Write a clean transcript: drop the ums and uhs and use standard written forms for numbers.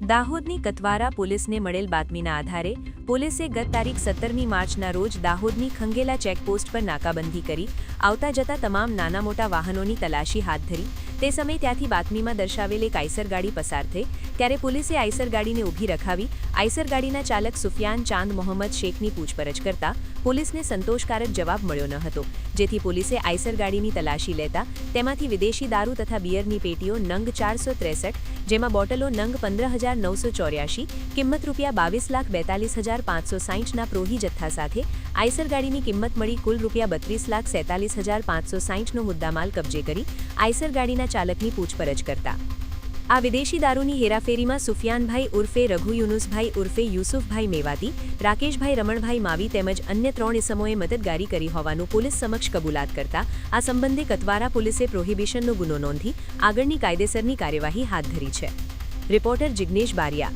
દાહોદની કતવારા પોલીસને મળેલ બાતમીના આધારે પોલીસે ગત તારીખ 17મી માર્ચના રોજ દાહોદની ખંગેલા ચેકપોસ્ટ પર નાકાબંધી કરી આવતા જતા તમામ નાના મોટા વાહનોની તલાશી હાથ ધરી। તે સમયે ત્યાંથી બાતમીમાં દર્શાવેલ એક આઈસર ગાડી પસાર થઈ ત્યારે પોલીસે આઈસર ગાડીને ઊભી રખાવી આઈસર ગાડીના ચાલક સુફિયાન ચાંદ મોહમ્મદ શેખની પૂછપરછ કરતા પોલીસને સંતોષકારક જવાબ મળ્યો ન હતો, જેથી પોલીસે આઈસર ગાડીની તલાશી લેતા તેમાંથી વિદેશી દારૂ તથા બિયરની પેટીઓ નંગ 463, જેમાં બોટલો નંગ 15,984, કિંમત ₹22,42,560ના પ્રોહી જથ્થા સાથે આઈસર ગાડીની કિંમત મળી કુલ ₹42,47,560નો મુદ્દામાલ કબજે કરી આઈસર ગાડીના ચાલકની પૂછપરછ કરતા આ વિદેશી દારૂની હેરાફેરીમાં સુફિયાનભાઈ ઉર્ફે રઘુ યુનુસભાઈ ઉર્ફે યુસુફભાઈ મેવાતી, રાકેશભાઈ રમણભાઈ માવી તેમજ અન્ય 3 ઇસમોએ મદદગારી કરી હોવાનું પોલીસ સમક્ષ કબૂલાત કરતા આ સંબંધે કતવારા પોલીસે પ્રોહિબિશનનો ગુનો નોંધી આગળની કાયદેસરની કાર્યવાહી હાથ ધરી છે। રિપોર્ટર જિગ્નેશ બારિયા।